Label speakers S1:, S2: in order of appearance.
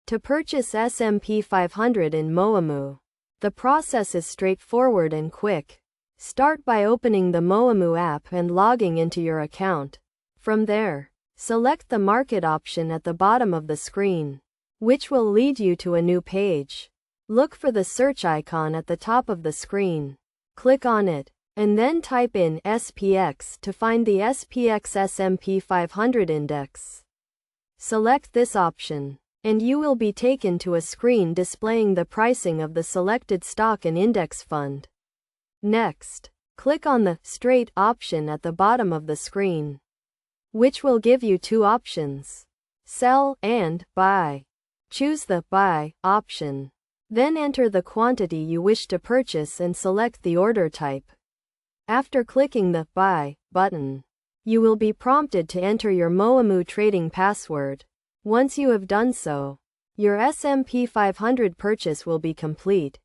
S1: To purchase S&P 500 in Moomoo, the process is straightforward and quick. Start by opening the Moomoo app and logging into your account. From there, select the market option at the bottom of the screen, which will lead you to a new page. Look for the search icon at the top of the screen. Click on it, and then type in SPX to find the SPX S&P 500 index. Select this option, and you will be taken to a screen displaying the pricing of the selected stock and index fund. Next, click on the Straight option at the bottom of the screen, which will give you two options: Sell and Buy. Choose the Buy option. Then enter the quantity you wish to purchase and select the order type. After clicking the Buy button, you will be prompted to enter your Moomoo trading password. Once you have done so, your S&P 500 purchase will be complete.